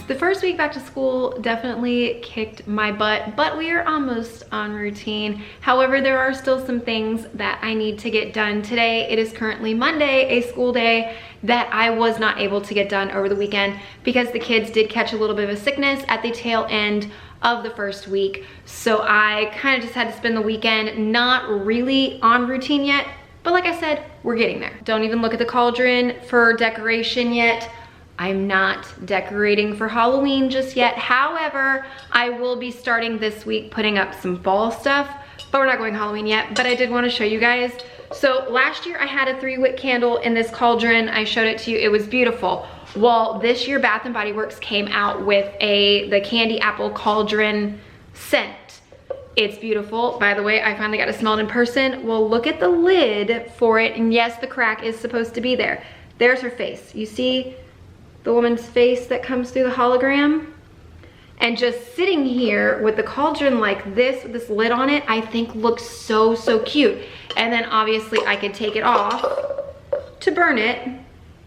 The first week back to school definitely kicked my butt, but we are almost on routine. However, there are still some things that I need to get done today. It is currently Monday, a school day that I was not able to get done over the weekend because the kids did catch a little bit of a sickness at the tail end of the first week. So I kind of just had to spend the weekend not really on routine yet, but like I said, we're getting there. Don't even look at the cauldron for decoration yet. I'm not decorating for Halloween just yet. However, I will be starting this week putting up some fall stuff, but we're not going Halloween yet. But I did want to show you guys. So last year I had a 3-wick candle in this cauldron. I showed it to you, it was beautiful. Well, this year Bath & Body Works came out with the candy apple cauldron scent. It's beautiful. By the way, I finally got to smell it in person. Well, look at the lid for it. And yes, the crack is supposed to be there. There's her face. You see the woman's face that comes through the hologram? And just sitting here with the cauldron like this, with this lid on it, I think looks so, so cute. And then obviously I could take it off to burn it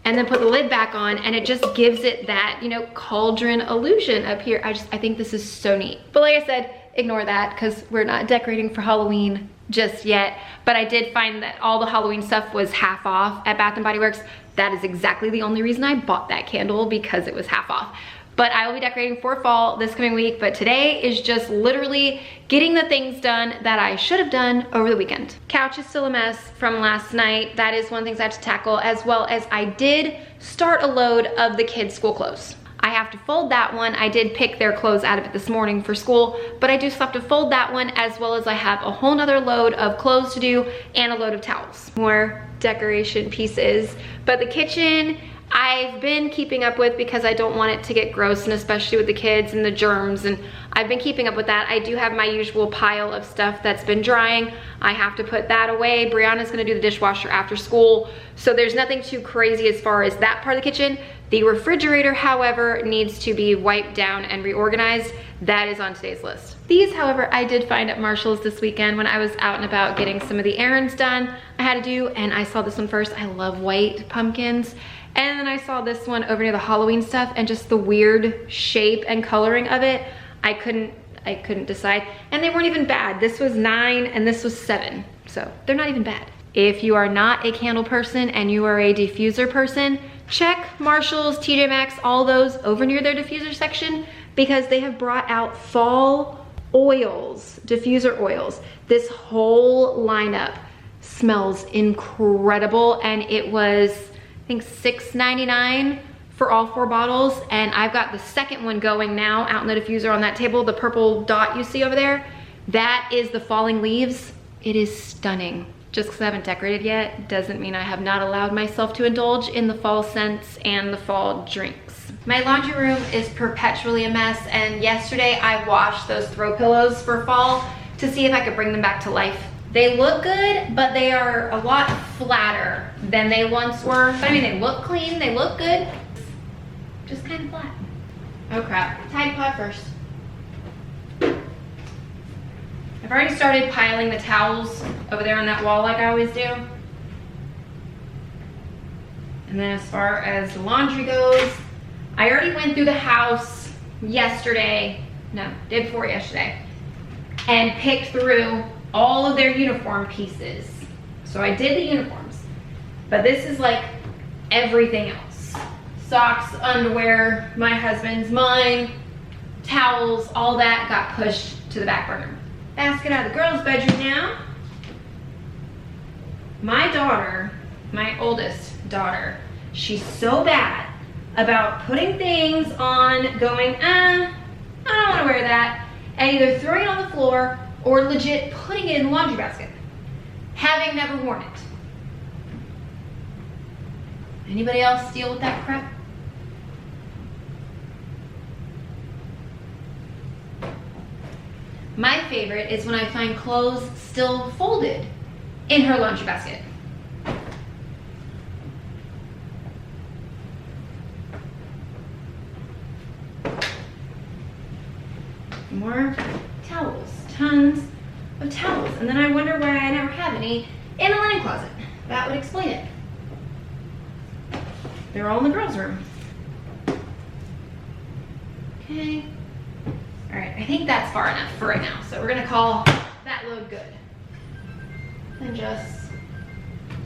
and then put the lid back on, and it just gives it that, you know, cauldron illusion up here. I think this is so neat. But like I said, ignore that because we're not decorating for Halloween just yet. But I did find that all the Halloween stuff was half off at Bath & Body Works. That is exactly the only reason I bought that candle, because it was half off. But I will be decorating for fall this coming week, but today is just literally getting the things done that I should have done over the weekend. Couch is still a mess from last night. That is one of the things I have to tackle, as well as I did start a load of the kids' school clothes. I have to fold that one. I did pick their clothes out of it this morning for school, but I do still have to fold that one, as well as I have a whole nother load of clothes to do and a load of towels. More decoration pieces. But the kitchen, I've been keeping up with because I don't want it to get gross, and especially with the kids and the germs, and I've been keeping up with that. I do have my usual pile of stuff that's been drying. I have to put that away. Brianna's gonna do the dishwasher after school, so there's nothing too crazy as far as that part of the kitchen. The refrigerator, however, needs to be wiped down and reorganized. That is on today's list. These, however, I did find at Marshall's this weekend when I was out and about getting some of the errands done I had to do, and I saw this one first. I love white pumpkins. And then I saw this one over near the Halloween stuff, and just the weird shape and coloring of it, I couldn't decide. And they weren't even bad. This was 9 and this was 7. So they're not even bad. If you are not a candle person and you are a diffuser person, check Marshall's, TJ Maxx, all those over near their diffuser section, because they have brought out fall oils, diffuser oils. This whole lineup smells incredible, and it was, I think, $6.99 for all 4 bottles, and I've got the second one going now out in the diffuser on that table. The purple dot you see over there, that is the falling leaves. It is stunning. Just because I haven't decorated yet doesn't mean I have not allowed myself to indulge in the fall scents and the fall drinks. My laundry room is perpetually a mess, and yesterday I washed those throw pillows for fall to see if I could bring them back to life. They look good, but they are a lot flatter than they once were. I mean, they look clean, they look good, just kind of flat. Oh crap, Tide Pod first. I've already started piling the towels over there on that wall like I always do. And then as far as the laundry goes, I already went through the house yesterday, no, day before yesterday, and picked through all of their uniform pieces. So I did the uniforms, but this is like everything else. Socks, underwear, my husband's, mine, towels, all that got pushed to the back burner. Basket out of the girls' bedroom now. My daughter, my oldest daughter, she's so bad about putting things on, going, I don't want to wear that, and either throwing it on the floor or legit putting it in the laundry basket, having never worn it. Anybody else deal with that crap? My favorite is when I find clothes still folded in her laundry basket. More towels, tons of towels. And then I wonder why I never have any in the linen closet. That would explain it. They're all in the girls' room. Okay. All right, I think that's far enough for right now. So we're gonna call that load good. And just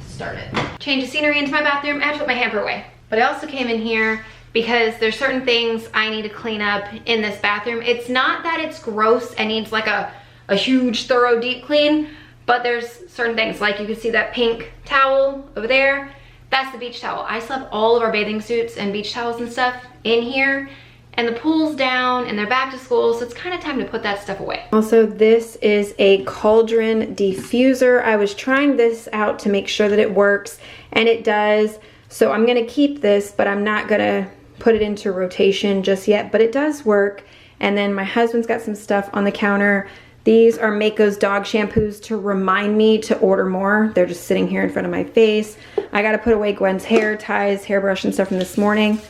start it. Change of scenery into my bathroom. I have to put my hamper away. But I also came in here because there's certain things I need to clean up in this bathroom. It's not that it's gross and needs like a huge thorough deep clean, but there's certain things, like you can see that pink towel over there. That's the beach towel. I still have all of our bathing suits and beach towels and stuff in here, and the pool's down and they're back to school, so it's kind of time to put that stuff away. Also, this is a cauldron diffuser. I was trying this out to make sure that it works, and it does. So I'm gonna keep this, but I'm not gonna put it into rotation just yet, but it does work. And then my husband's got some stuff on the counter. These are Mako's dog shampoos to remind me to order more. They're just sitting here in front of my face. I gotta put away Gwen's hair ties, hairbrush, and stuff from this morning.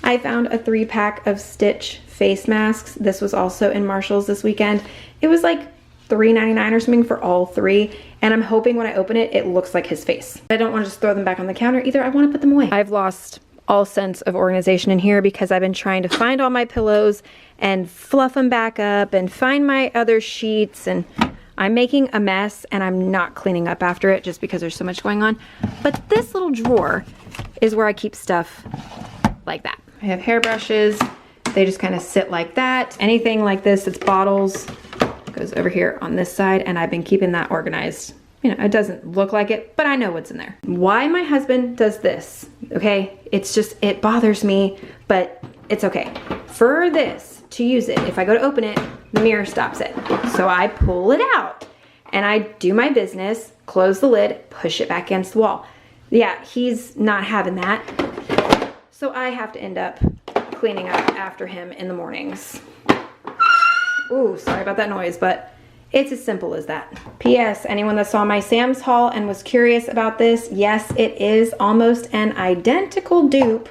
I found a 3-pack of Stitch face masks. This was also in Marshall's this weekend. It was like $3.99 or something for all 3. And I'm hoping when I open it, it looks like his face. I don't want to just throw them back on the counter either. I want to put them away. I've lost all sense of organization in here because I've been trying to find all my pillows and fluff them back up and find my other sheets, and I'm making a mess and I'm not cleaning up after it just because there's so much going on. But this little drawer is where I keep stuff like that. I have hairbrushes. They just kind of sit like that. Anything like this, it's bottles, goes over here on this side, and I've been keeping that organized. You know, it doesn't look like it, but I know what's in there. Why my husband does this, okay? It's just, it bothers me, but it's okay. For this, to use it, if I go to open it, the mirror stops it. So I pull it out and I do my business, close the lid, push it back against the wall. Yeah, he's not having that. So I have to end up cleaning up after him in the mornings. Ooh, sorry about that noise, but it's as simple as that. P.S. Anyone that saw my Sam's haul and was curious about this, yes, it is almost an identical dupe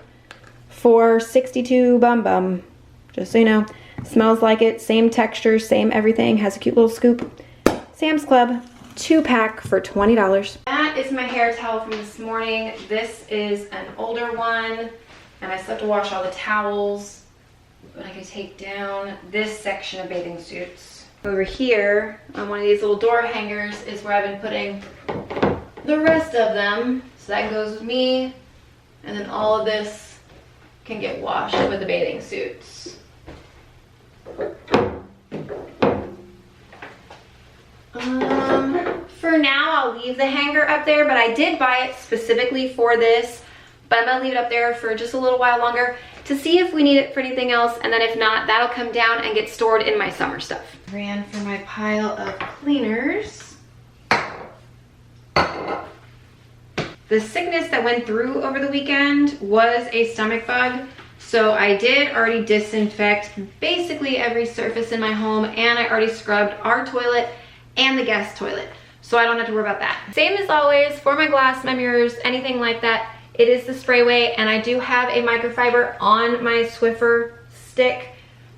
for 62 Bum Bum. Just so you know, smells like it, same texture, same everything, has a cute little scoop. Sam's Club, 2-pack for $20. That is my hair towel from this morning. This is an older one, and I still have to wash all the towels. But I can take down this section of bathing suits. Over here, on one of these little door hangers, is where I've been putting the rest of them. So that goes with me, and then all of this can get washed with the bathing suits. For now, I'll leave the hanger up there, but I did buy it specifically for this. But I'm gonna leave it up there for just a little while longer to see if we need it for anything else, and then if not, that'll come down and get stored in my summer stuff. Ran for my pile of cleaners. The sickness that went through over the weekend was a stomach bug, so I did already disinfect basically every surface in my home, and I already scrubbed our toilet and the guest toilet, so I don't have to worry about that. Same as always, for my glass, my mirrors, anything like that, it is the Sprayway, and I do have a microfiber on my Swiffer stick,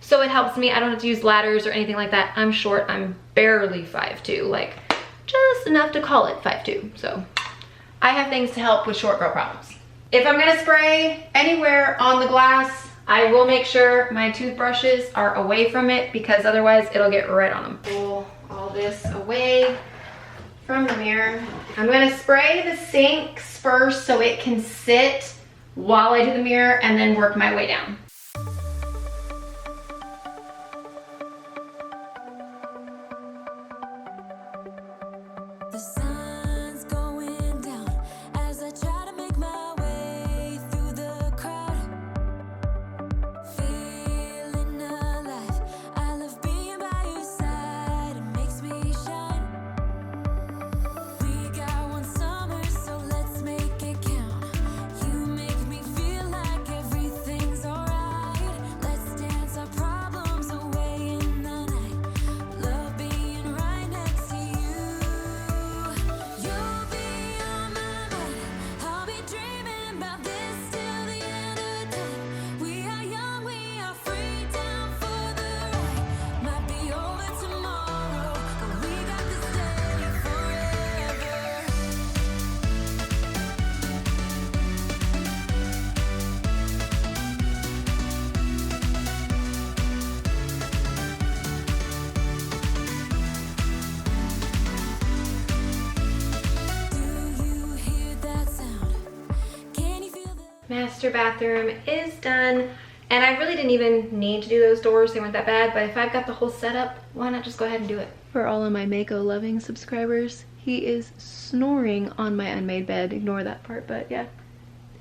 so it helps me. I don't have to use ladders or anything like that. I'm short, I'm barely 5'2", like just enough to call it 5'2", so I have things to help with short girl problems. If I'm gonna spray anywhere on the glass, I will make sure my toothbrushes are away from it, because otherwise it'll get right on them. Pull all this away from the mirror. I'm gonna spray the sinks first so it can sit while I do the mirror, and then work my way down. The sun's going down as I try to make my way through the crowd. Feeling alive, I love being by your side, it makes me shine. We got one summer, so let's make it count. You make me feel like everything's alright. Master bathroom is done. And I really didn't even need to do those doors. They weren't that bad. But if I've got the whole setup, why not just go ahead and do it? For all of my Mako loving subscribers, he is snoring on my unmade bed. Ignore that part, but yeah.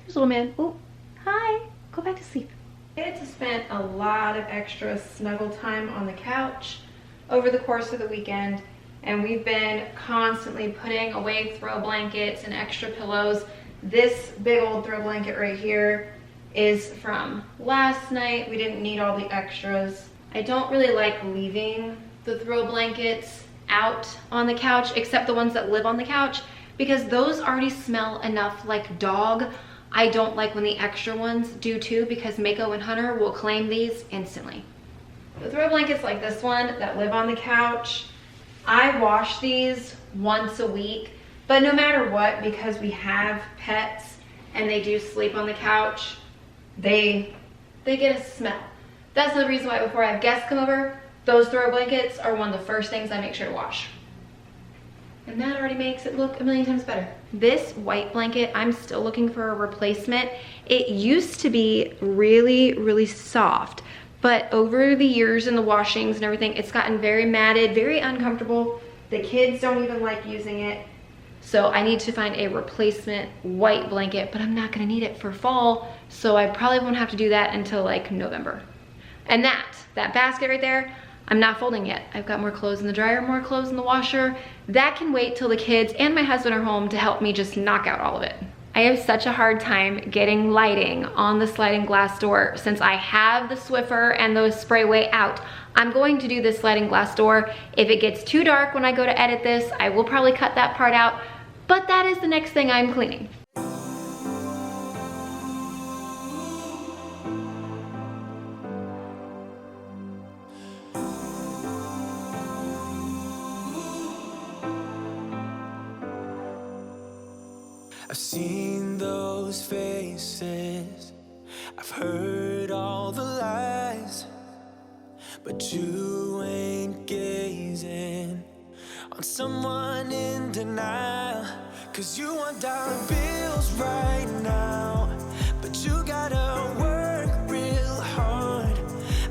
There's little man. Oh, hi. Go back to sleep. Kids spent a lot of extra snuggle time on the couch over the course of the weekend, and we've been constantly putting away throw blankets and extra pillows. This big old throw blanket right here is from last night. We didn't need all the extras. I don't really like leaving the throw blankets out on the couch, except the ones that live on the couch, because those already smell enough like dog. I don't like when the extra ones do too, because Mako and Hunter will claim these instantly. The throw blankets like this one that live on the couch, I wash these once a week, but no matter what, because we have pets and they do sleep on the couch, they get a smell. That's the reason why before I have guests come over, those throw blankets are one of the first things I make sure to wash. And that already makes it look a million times better. This white blanket, I'm still looking for a replacement. It used to be really, really soft, but over the years in the washings and everything, it's gotten very matted, very uncomfortable. The kids don't even like using it. So I need to find a replacement white blanket, but I'm not gonna need it for fall, so I probably won't have to do that until like November. And that basket right there, I'm not folding yet. I've got more clothes in the dryer, more clothes in the washer. That can wait till the kids and my husband are home to help me just knock out all of it. I have such a hard time getting lighting on the sliding glass door since I have the Swiffer and those sprayway out. I'm going to do this sliding glass door. If it gets too dark when I go to edit this, I will probably cut that part out, but that is the next thing I'm cleaning. I've seen those faces, I've heard all the lies, but you ain't gazing on someone in denial. 'Cause you want dollar bills right now, but you gotta work real hard.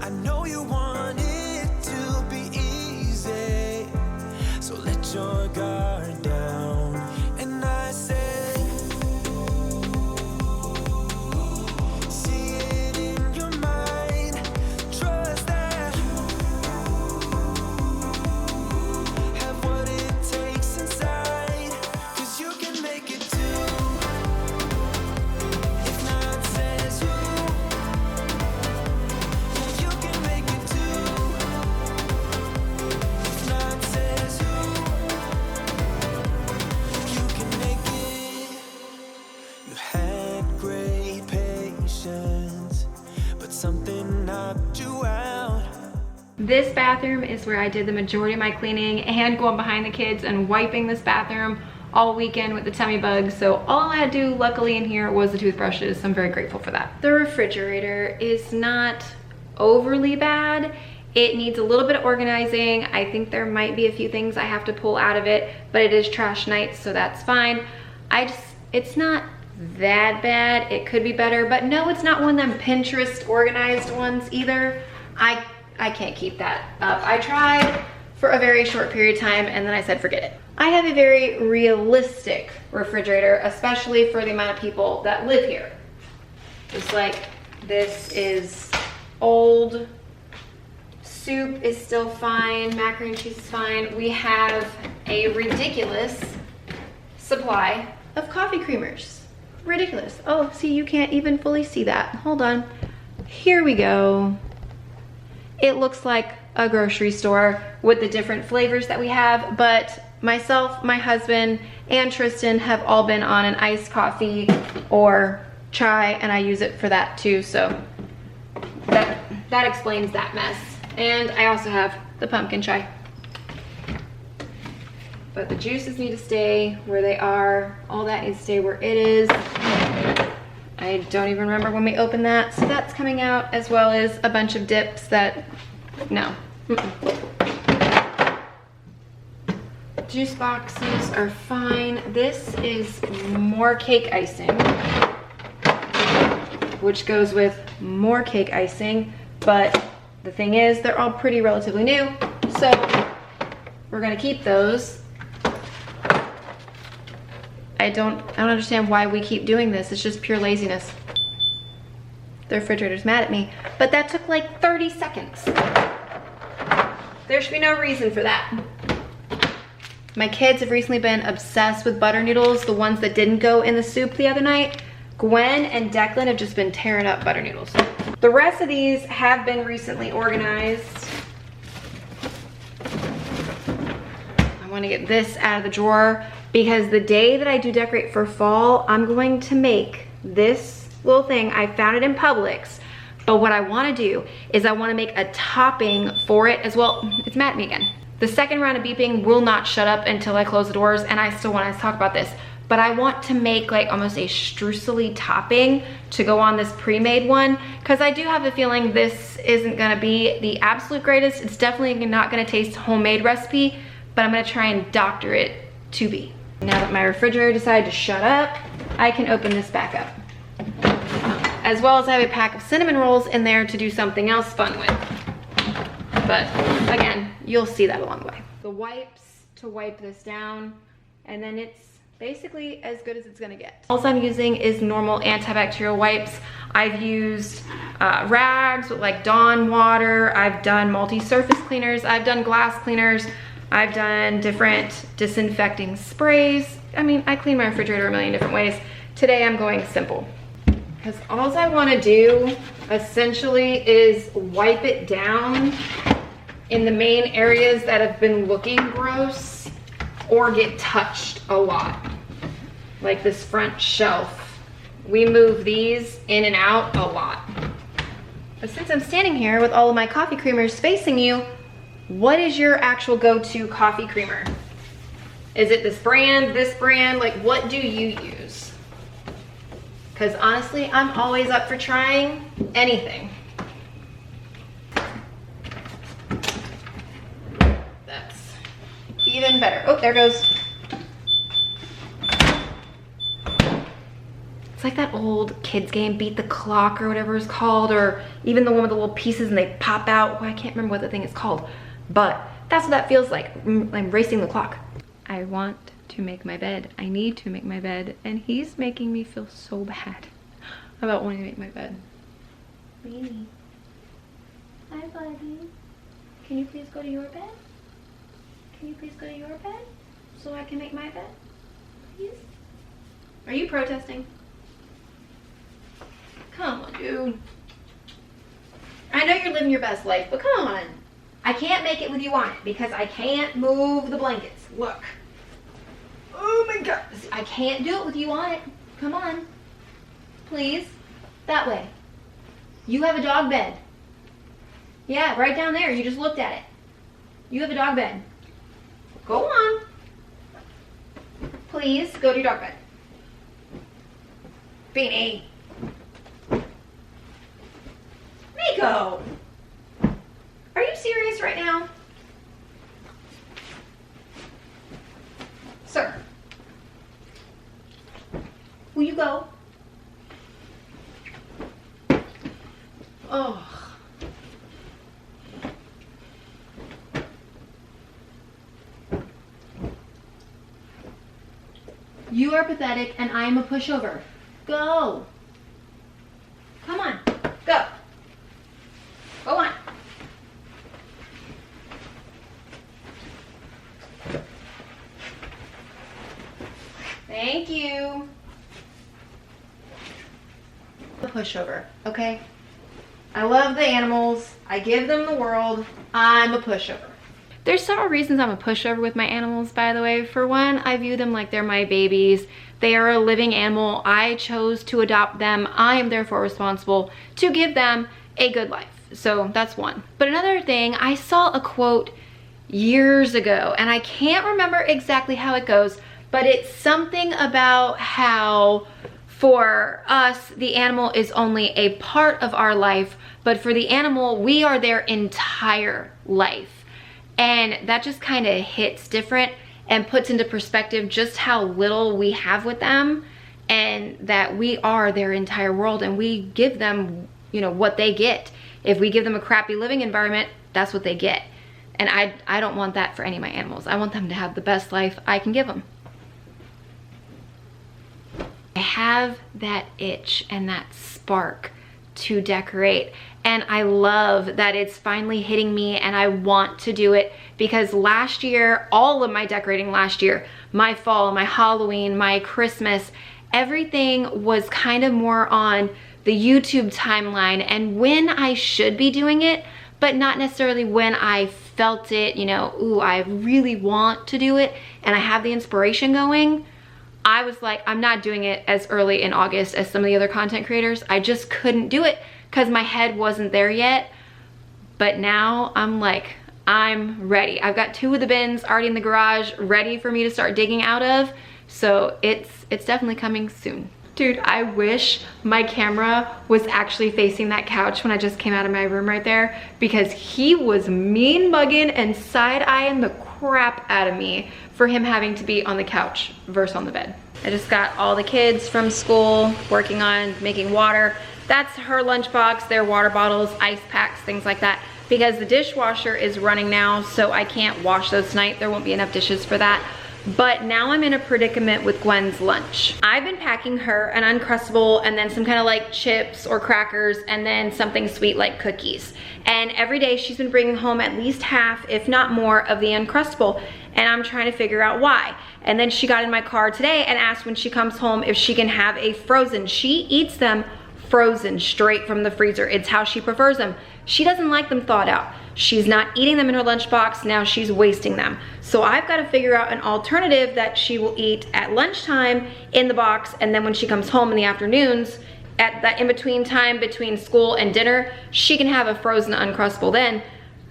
I know you want it to be easy, so let your guard down. And I say, This bathroom is where I did the majority of my cleaning and going behind the kids and wiping this bathroom all weekend with the tummy bugs. So all I had to do luckily in here was the toothbrushes. So I'm very grateful for that. The refrigerator is not overly bad. It needs a little bit of organizing. I think there might be a few things I have to pull out of it, but it is trash night, so that's fine. It's not that bad. It could be better, but no, it's not one of them Pinterest organized ones either. I can't keep that up. I tried for a very short period of time and then I said, forget it. I have a very realistic refrigerator, especially for the amount of people that live here. Just like this is old. Soup is still fine. Macaroni and cheese is fine. We have a ridiculous supply of coffee creamers. Ridiculous. Oh, see, you can't even fully see that. Hold on. Here we go. It looks like a grocery store with the different flavors that we have, but myself, my husband, and Tristan have all been on an iced coffee or chai, and I use it for that too, so that explains that mess. And I also have the pumpkin chai. But the juices need to stay where they are. All that needs to stay where it is. I don't even remember when we opened that. So that's coming out, as well as a bunch of dips that, no. Juice boxes are fine. This is more cake icing. which goes with more cake icing. But the thing is, they're all pretty relatively new, so we're gonna keep those. I don't understand why we keep doing this. It's just pure laziness. The refrigerator's mad at me, but that took like 30 seconds. There should be no reason for that. My kids have recently been obsessed with butter noodles, the ones that didn't go in the soup the other night. Gwen and Declan have just been tearing up butter noodles. The rest of these have been recently organized. I want to get this out of the drawer because the day that I do decorate for fall, I'm going to make this little thing. I found it in Publix, but what I want to do is I want to make a topping for it as well. It's mad at me again. The second round of beeping will not shut up until I close the doors, and I still want to talk about this. But I want to make like almost a streusel topping to go on this pre-made one, because I do have a feeling this isn't gonna be the absolute greatest. It's definitely not gonna taste homemade recipe, but I'm gonna try and doctor it to be. Now that my refrigerator decided to shut up, I can open this back up. As well as I have a pack of cinnamon rolls in there to do something else fun with. But again, you'll see that along the way. The wipes to wipe this down, and then it's basically as good as it's gonna get. All I'm using is normal antibacterial wipes. I've used rags with like Dawn water. I've done multi-surface cleaners. I've done glass cleaners. I've done different disinfecting sprays. I mean, I clean my refrigerator a million different ways. Today I'm going simple, because all I wanna do essentially is wipe it down in the main areas that have been looking gross or get touched a lot. Like this front shelf. We move these in and out a lot. But since I'm standing here with all of my coffee creamers facing you, what is your actual go-to coffee creamer? Is it this brand, like what do you use? Because honestly, I'm always up for trying anything. That's even better. Oh, there goes. It's like that old kids game, Beat the Clock or whatever it's called, or even the one with the little pieces and they pop out. Well, I can't remember what the thing is called, but that's what that feels like. I'm racing the clock. I want to make my bed. I need to make my bed, and he's making me feel so bad about wanting to make my bed. Really? Hi, buddy. Can you please go to your bed? Can you please go to your bed so I can make my bed? Please? Are you protesting? Come on, dude. I know you're living your best life, but come on. I can't make it with you on it because I can't move the blankets. Look. Oh my God. I can't do it with you on it. Come on. Please. That way. You have a dog bed. Yeah, right down there. You just looked at it. You have a dog bed. Go on. Please go to your dog bed. Beanie. Miko. Are you serious right now? Sir. Will you go? Oh. You are pathetic and I am a pushover. Go. Come on. Go. Go on. Thank you. A pushover, okay? I love the animals. I give them the world. I'm a pushover. There's several reasons I'm a pushover with my animals, by the way. For one, I view them like they're my babies. They are a living animal. I chose to adopt them. I am therefore responsible to give them a good life. So that's one. But another thing, I saw a quote years ago, and I can't remember exactly how it goes, but it's something about how for us, the animal is only a part of our life, but for the animal, we are their entire life. And that just kind of hits different and puts into perspective just how little we have with them and that we are their entire world, and we give them, you know, what they get. If we give them a crappy living environment, that's what they get. And I don't want that for any of my animals. I want them to have the best life I can give them. I have that itch and that spark to decorate, and I love that it's finally hitting me, and I want to do it because last year, all of my decorating last year, my fall, my Halloween, my Christmas, everything was kind of more on the YouTube timeline and when I should be doing it, but not necessarily when I felt it, you know, ooh, I really want to do it and I have the inspiration going. I was like, I'm not doing it as early in August as some of the other content creators. I just couldn't do it because my head wasn't there yet. But now I'm like, I'm ready. I've got 2 of the bins already in the garage ready for me to start digging out of. So it's definitely coming soon. Dude, I wish my camera was actually facing that couch when I just came out of my room right there, because he was mean mugging and side-eyeing the crap out of me for him having to be on the couch versus on the bed. I just got all the kids from school working on making water. That's her lunchbox, their water bottles, ice packs, things like that, because the dishwasher is running now, so I can't wash those tonight. There won't be enough dishes for that. But now I'm in a predicament with Gwen's lunch. I've been packing her an Uncrustable and then some kind of like chips or crackers and then something sweet like cookies. And every day she's been bringing home at least half, if not more, of the Uncrustable. And I'm trying to figure out why. And then she got in my car today and asked when she comes home if she can have a frozen. She eats them frozen straight from the freezer. It's how she prefers them. She doesn't like them thawed out. She's not eating them in her lunchbox, now she's wasting them. So I've got to figure out an alternative that she will eat at lunchtime in the box, and then when she comes home in the afternoons, at that in-between time between school and dinner, she can have a frozen Uncrustable then.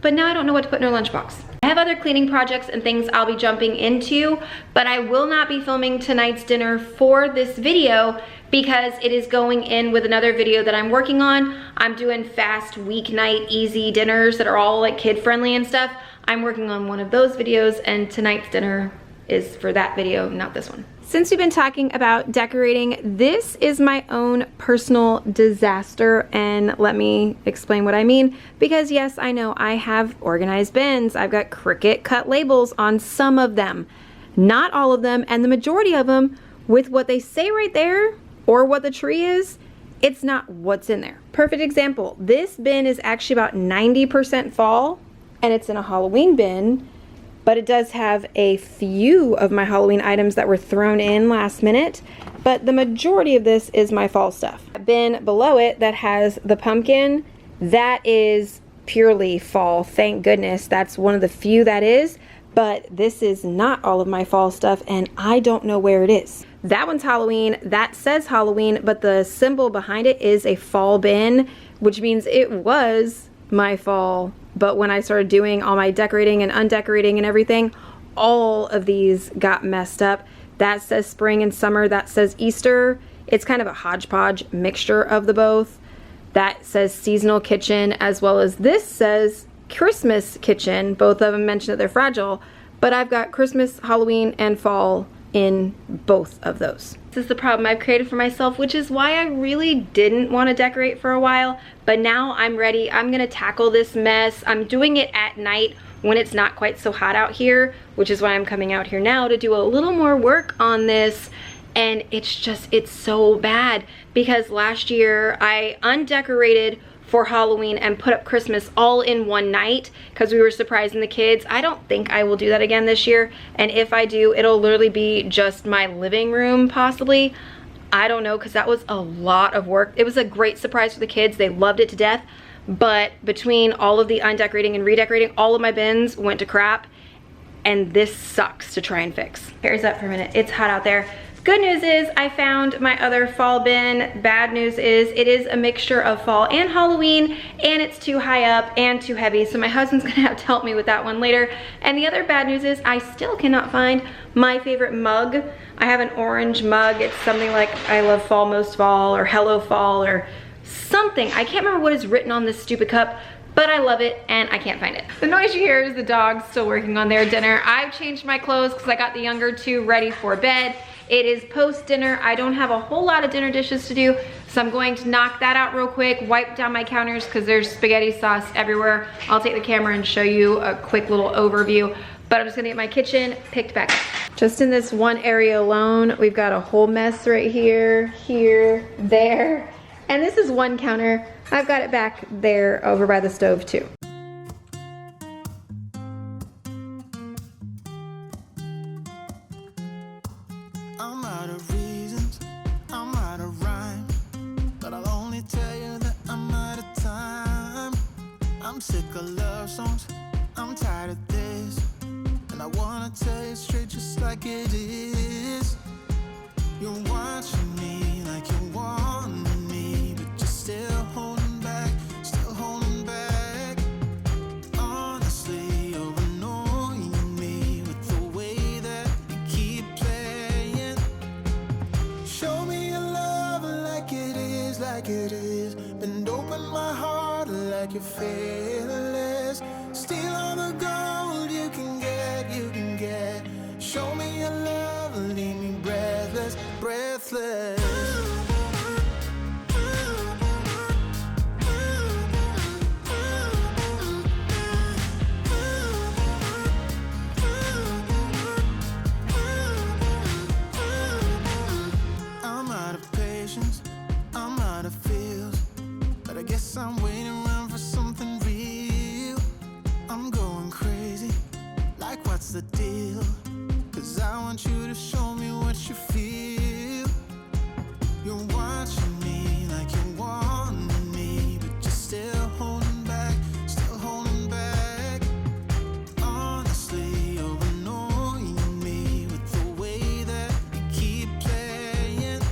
But now I don't know what to put in her lunchbox. I have other cleaning projects and things I'll be jumping into, but I will not be filming tonight's dinner for this video because it is going in with another video that I'm working on. I'm doing fast weeknight easy dinners that are all like kid friendly and stuff. I'm working on one of those videos, and tonight's dinner is for that video, not this one. Since we've been talking about decorating, this is my own personal disaster, and let me explain what I mean, because yes, I know I have organized bins. I've got Cricut cut labels on some of them, not all of them, and the majority of them with what they say right there or what the tree is, it's not what's in there. Perfect example, this bin is actually about 90% fall, and it's in a Halloween bin, but it does have a few of my Halloween items that were thrown in last minute, but the majority of this is my fall stuff. A bin below it that has the pumpkin, that is purely fall, thank goodness. That's one of the few that is, but this is not all of my fall stuff, and I don't know where it is. That one's Halloween, that says Halloween, but the symbol behind it is a fall bin, which means it was my fall. But when I started doing all my decorating and undecorating and everything, all of these got messed up. That says spring and summer, that says Easter. It's kind of a hodgepodge mixture of the both. That says seasonal kitchen, as well as this says Christmas kitchen. Both of them mention that they're fragile, but I've got Christmas, Halloween, and fall in both of those. This is the problem I've created for myself, which is why I really didn't want to decorate for a while, but now I'm ready. I'm gonna tackle this mess. I'm doing it at night when it's not quite so hot out here, which is why I'm coming out here now to do a little more work on this. And it's so bad because last year I undecorated for Halloween and put up Christmas all in one night because we were surprising the kids. I don't think I will do that again this year, and if I do, it'll literally be just my living room possibly. I don't know, because that was a lot of work. It was a great surprise for the kids. They loved it to death, but between all of the undecorating and redecorating, all of my bins went to crap, and this sucks to try and fix. Here's up for a minute. It's hot out there. Good news is I found my other fall bin. Bad news is it is a mixture of fall and Halloween, and it's too high up and too heavy, so my husband's gonna have to help me with that one later. And the other bad news is I still cannot find my favorite mug. I have an orange mug. It's something like I love fall most fall, or hello fall, or something. I can't remember what is written on this stupid cup, but I love it and I can't find it. The noise you hear is the dogs still working on their dinner. I've changed my clothes because I got the younger two ready for bed. It is post dinner. I don't have a whole lot of dinner dishes to do, so I'm going to knock that out real quick, wipe down my counters because there's spaghetti sauce everywhere. I'll take the camera and show you a quick little overview, but I'm just gonna get my kitchen picked back up. Just in this one area alone, we've got a whole mess right here, here, there, and this is one counter. I've got it back there over by the stove too. I'm out of reasons, I'm out of rhyme, but I'll only tell you that I'm out of time. I'm sick of love songs, I'm tired of this, and I wanna tell you straight just like it is. You're watching me like you want me, but you're still holding back, still holding back. Honestly, you're annoying me with the way that you keep playing. Show me your love like it is, like it is. Bend open my heart like you're fearless. Steal all the gold you can get, you can get. Show me your love, leave me breathless, breathless. I'm out of patience, I'm out of feels, but I guess I'm waiting around for something real. I'm going crazy, like what's the deal? 'Cause I want you to show me what you feel. You're watching me like you want me, but you're still holding back, still holding back. Honestly, you're annoying me with the way that you keep playing.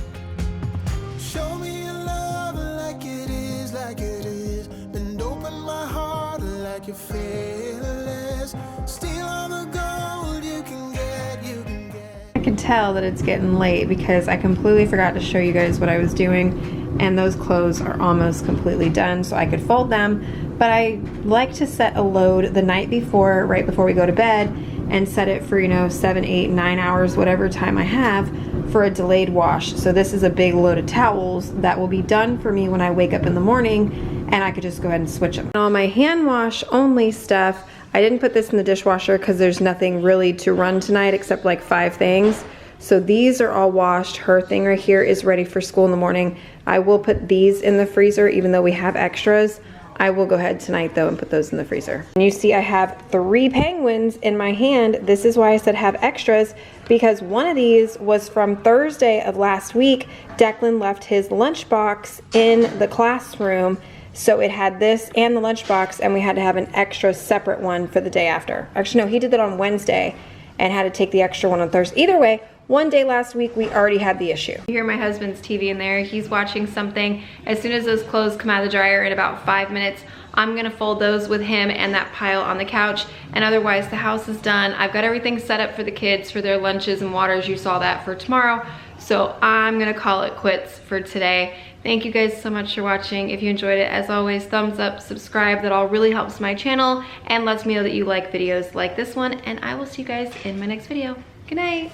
Show me your love like it is, like it is. Bend open my heart like you're fearless. Steal all the gold you can get, you can get. I can tell that it's getting late because I completely forgot to show you guys what I was doing, and those clothes are almost completely done so I could fold them. But I like to set a load the night before, right before we go to bed, and set it for, you know, 7, 8, 9 hours, whatever time I have, for a delayed wash. So this is a big load of towels that will be done for me when I wake up in the morning, and I could just go ahead and switch them. All my hand wash only stuff, I didn't put this in the dishwasher because there's nothing really to run tonight except like 5 things. So these are all washed. Her thing right here is ready for school in the morning. I will put these in the freezer even though we have extras. I will go ahead tonight though and put those in the freezer. And you see I have 3 penguins in my hand. This is why I said have extras, because one of these was from Thursday of last week. Declan left his lunchbox in the classroom, so it had this and the lunchbox, and we had to have an extra separate one for the day after. Actually no, he did that on Wednesday and had to take the extra one on Thursday. Either way, one day last week we already had the issue. You hear my husband's TV in there. He's watching something. As soon as those clothes come out of the dryer in about 5 minutes, I'm gonna fold those with him and that pile on the couch, and otherwise the house is done. I've got everything set up for the kids for their lunches and waters. You saw that for tomorrow. So I'm gonna call it quits for today. Thank you guys so much for watching. If you enjoyed it, as always, thumbs up, subscribe. That all really helps my channel and lets me know that you like videos like this one, and I will see you guys in my next video. Good night.